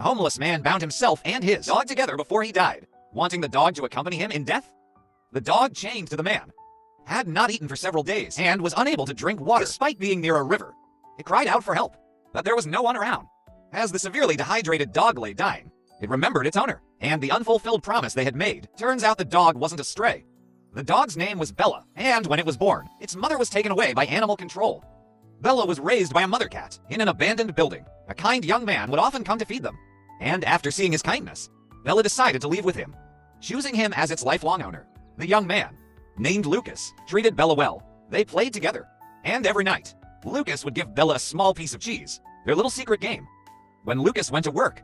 A homeless man bound himself and his dog together before he died, wanting the dog to accompany him in death. The dog, chained to the man, had not eaten for several days and was unable to drink water despite being near a river. It cried out for help, but there was no one around. As the severely dehydrated dog lay dying, it remembered its owner and the unfulfilled promise they had made. Turns out the dog wasn't a stray. The dog's name was Bella, and when it was born, its mother was taken away by animal control. Bella was raised by a mother cat in an abandoned building. A kind young man would often come to feed them, and after seeing his kindness, Bella decided to leave with him, choosing him as its lifelong owner. The young man, named Lucas, treated Bella well. They played together, and every night, Lucas would give Bella a small piece of cheese, their little secret game. When Lucas went to work,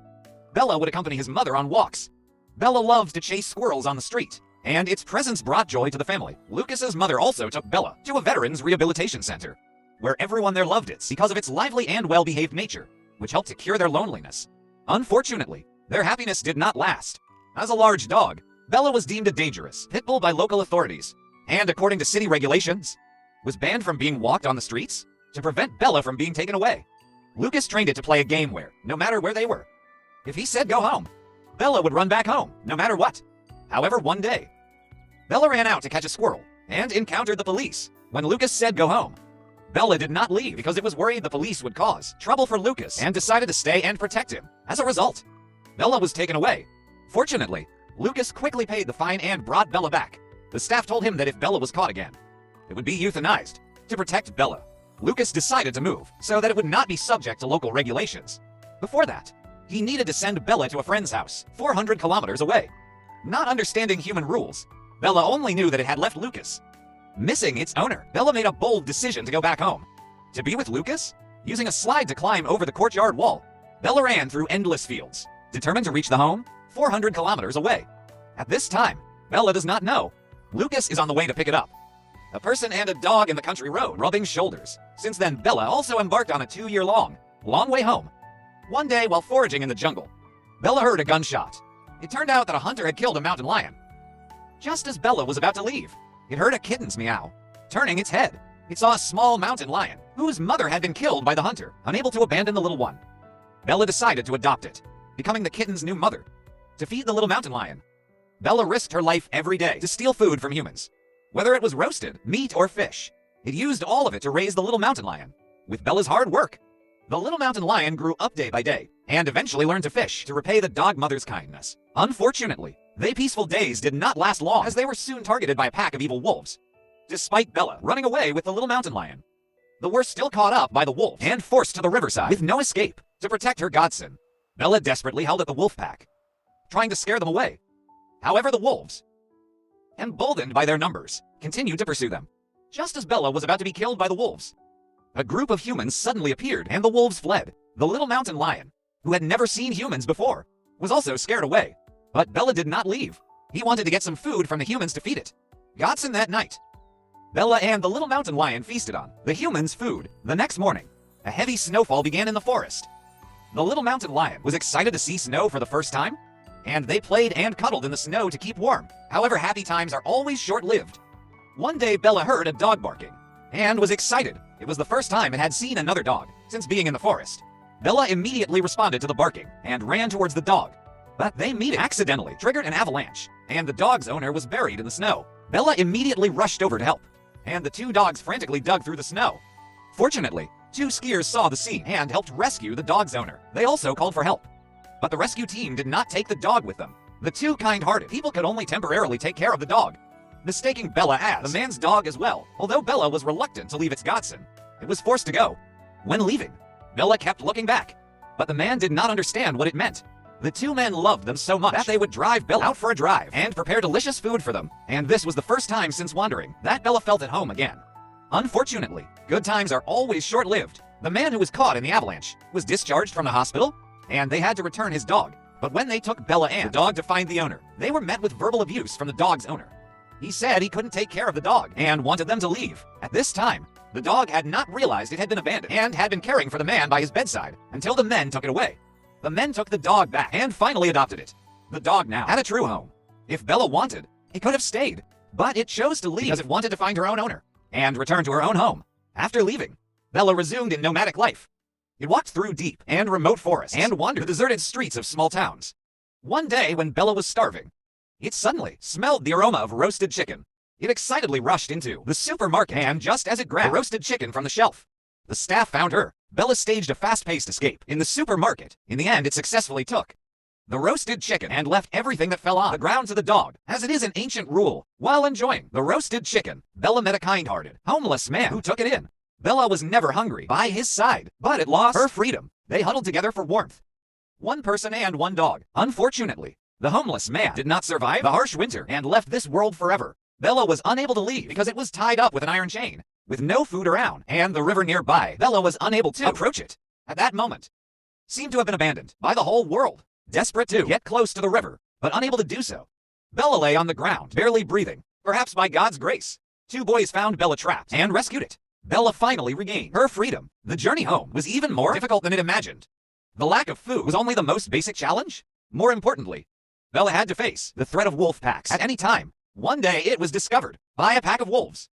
Bella would accompany his mother on walks. Bella loved to chase squirrels on the street, and its presence brought joy to the family. Lucas's mother also took Bella to a veterans rehabilitation center, where everyone there loved it because of its lively and well-behaved nature, which helped to cure their loneliness. Unfortunately, their happiness did not last. As a large dog, Bella was deemed a dangerous pit bull by local authorities, and according to city regulations, was banned from being walked on the streets to prevent Bella from being taken away. Lucas trained it to play a game where, no matter where they were, if he said go home, Bella would run back home, no matter what. However, one day, Bella ran out to catch a squirrel and encountered the police. When Lucas said go home, Bella did not leave because it was worried the police would cause trouble for Lucas and decided to stay and protect him. As a result, Bella was taken away. Fortunately, Lucas quickly paid the fine and brought Bella back. The staff told him that if Bella was caught again, it would be euthanized. To protect Bella, Lucas decided to move so that it would not be subject to local regulations. Before that, he needed to send Bella to a friend's house, 400 kilometers away. Not understanding human rules, Bella only knew that it had left Lucas. Missing its owner, Bella made a bold decision to go back home. To be with Lucas? Using a slide to climb over the courtyard wall, Bella ran through endless fields, determined to reach the home 400 kilometers away. At this time, Bella does not know Lucas is on the way to pick it up. A person and a dog in the country road, rubbing shoulders. Since then, Bella also embarked on a 2-year-long way home. One day, while foraging in the jungle, Bella heard a gunshot. It turned out that a hunter had killed a mountain lion. Just as Bella was about to leave, it heard a kitten's meow. Turning its head, it saw a small mountain lion, whose mother had been killed by the hunter, unable to abandon the little one. Bella decided to adopt it, becoming the kitten's new mother. To feed the little mountain lion, Bella risked her life every day to steal food from humans. Whether it was roasted, meat, or fish, it used all of it to raise the little mountain lion. With Bella's hard work, the little mountain lion grew up day by day, and eventually learned to fish to repay the dog mother's kindness. Unfortunately, their peaceful days did not last long, as they were soon targeted by a pack of evil wolves. Despite Bella running away with the little mountain lion, they were still caught up by the wolves and forced to the riverside with no escape. To protect her godson, Bella desperately held at the wolf pack, trying to scare them away. However, the wolves, emboldened by their numbers, continued to pursue them. Just as Bella was about to be killed by the wolves, a group of humans suddenly appeared and the wolves fled. The little mountain lion, who had never seen humans before, was also scared away. But Bella did not leave. He wanted to get some food from the humans to feed it. Godson that night, Bella and the little mountain lion feasted on the humans' food. The next morning, a heavy snowfall began in the forest. The little mountain lion was excited to see snow for the first time, and they played and cuddled in the snow to keep warm. However, happy times are always short-lived. One day, Bella heard a dog barking and was excited. It was the first time it had seen another dog since being in the forest. Bella immediately responded to the barking and ran towards the dog. But they meeting accidentally triggered an avalanche, and the dog's owner was buried in the snow. Bella immediately rushed over to help, and the two dogs frantically dug through the snow. Fortunately, 2 skiers saw the scene and helped rescue the dog's owner. They also called for help, but the rescue team did not take the dog with them. The two kind-hearted people could only temporarily take care of the dog, mistaking Bella as the man's dog as well. Although Bella was reluctant to leave its godson, it was forced to go. When leaving, Bella kept looking back, but the man did not understand what it meant. The two men loved them so much that they would drive Bella out for a drive and prepare delicious food for them. And this was the first time since wandering that Bella felt at home again. Unfortunately, good times are always short-lived. The man who was caught in the avalanche was discharged from the hospital, and they had to return his dog. But when they took Bella and the dog to find the owner, they were met with verbal abuse from the dog's owner. He said he couldn't take care of the dog and wanted them to leave. At this time, the dog had not realized it had been abandoned and had been caring for the man by his bedside until the men took it away. The men took the dog back and finally adopted it. The dog now had a true home. If Bella wanted, it could have stayed, but it chose to leave because it wanted to find her own owner and return to her own home. After leaving, Bella resumed in nomadic life. It walked through deep and remote forests and wandered the deserted streets of small towns. One day when Bella was starving, it suddenly smelled the aroma of roasted chicken. It excitedly rushed into the supermarket, and just as it grabbed the roasted chicken from the shelf, the staff found her. Bella staged a fast-paced escape in the supermarket. In the end, it successfully took the roasted chicken and left everything that fell on the ground to the dog, as it is an ancient rule. While enjoying the roasted chicken, Bella met a kind-hearted, homeless man who took it in. Bella was never hungry by his side, but it lost her freedom. They huddled together for warmth. One person and one dog. Unfortunately, the homeless man did not survive the harsh winter and left this world forever. Bella was unable to leave because it was tied up with an iron chain. With no food around and the river nearby, Bella was unable to approach it. At that moment, seemed to have been abandoned by the whole world. Desperate to get close to the river, but unable to do so, Bella lay on the ground, barely breathing. Perhaps by God's grace, two boys found Bella trapped and rescued it. Bella finally regained her freedom. The journey home was even more difficult than it imagined. The lack of food was only the most basic challenge. More importantly, Bella had to face the threat of wolf packs at any time. One day it was discovered by a pack of wolves.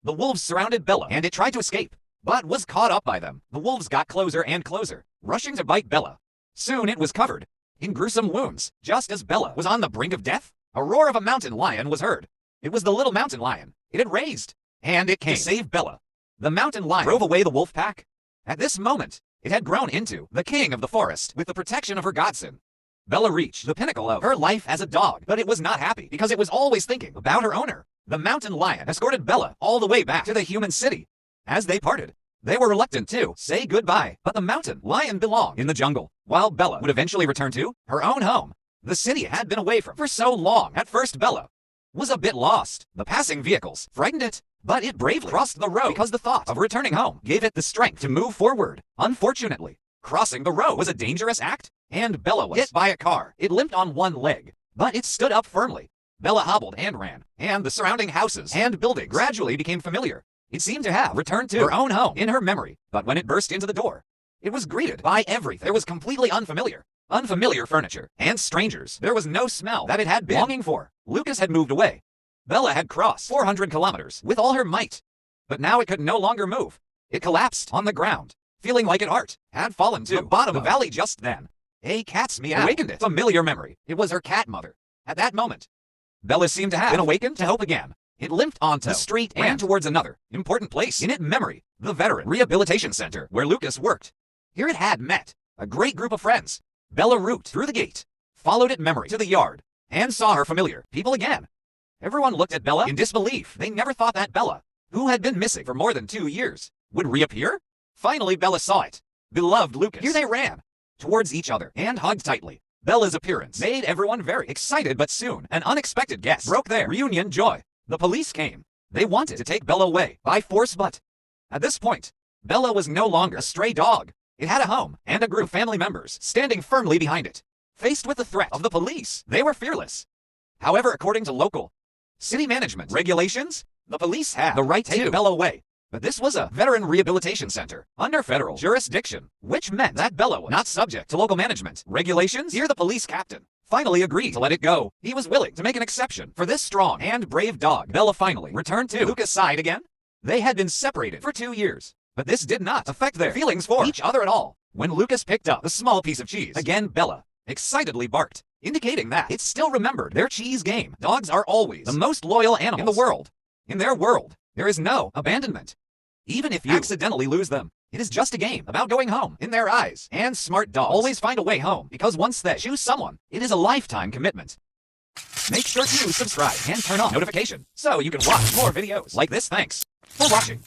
The wolves surrounded Bella and it tried to escape, but was caught up by them. The wolves got closer and closer, rushing to bite Bella. Soon it was covered in gruesome wounds. Just as Bella was on the brink of death, a roar of a mountain lion was heard. It was the little mountain lion. It had raised, and it came to save Bella. The mountain lion drove away the wolf pack. At this moment, it had grown into the king of the forest with the protection of her godson. Bella reached the pinnacle of her life as a dog, but it was not happy because it was always thinking about her owner. The mountain lion escorted Bella all the way back to the human city. As they parted, they were reluctant to say goodbye, but the mountain lion belonged in the jungle, while Bella would eventually return to her own home. The city had been away from for so long. At first, Bella was a bit lost. The passing vehicles frightened it, but it bravely crossed the road because the thought of returning home gave it the strength to move forward. Unfortunately, crossing the road was a dangerous act, and Bella was hit by a car. It limped on one leg, but it stood up firmly. Bella hobbled and ran, and the surrounding houses and buildings gradually became familiar. It seemed to have returned to her own home in her memory, but when it burst into the door, it was greeted by everything. It was completely unfamiliar. Unfamiliar furniture and strangers. There was no smell that it had been longing for. Lucas had moved away. Bella had crossed 400 kilometers with all her might, but now it could no longer move. It collapsed on the ground, feeling like its heart had fallen to the bottom of the valley just then. A cat's meow awakened it. Familiar memory. It was her cat mother. At that moment, Bella seemed to have been awakened to hope again. It limped onto the street and ran towards another important place in its memory, the Veteran Rehabilitation Center where Lucas worked. Here it had met a great group of friends. Bella root through the gate, followed its memory to the yard, and saw her familiar people again. Everyone looked at Bella in disbelief. They never thought that Bella, who had been missing for more than 2 years, would reappear. Finally, Bella saw it. Beloved Lucas. Here they ran towards each other and hugged tightly. Bella's appearance made everyone very excited, but soon an unexpected guest broke their reunion joy. The police came. They wanted to take Bella away by force, but at this point, Bella was no longer a stray dog. It had a home and a group of family members standing firmly behind it. Faced with the threat of the police, they were fearless. However, according to local city management regulations, the police had the right to take Bella away. But this was a veteran rehabilitation center under federal jurisdiction, which meant that Bella was not subject to local management regulations. Here the police captain finally agreed to let it go. He was willing to make an exception for this strong and brave dog. Bella finally returned to Lucas' side again. They had been separated for 2 years, but this did not affect their feelings for each other at all. When Lucas picked up the small piece of cheese, again Bella excitedly barked, indicating that it still remembered their cheese game. Dogs are always the most loyal animals in the world. In their world, there is no abandonment. Even if you accidentally lose them, it is just a game about going home in their eyes. And smart dogs always find a way home, because once they choose someone, it is a lifetime commitment. Make sure to subscribe and turn on notification so you can watch more videos like this. Thanks for watching.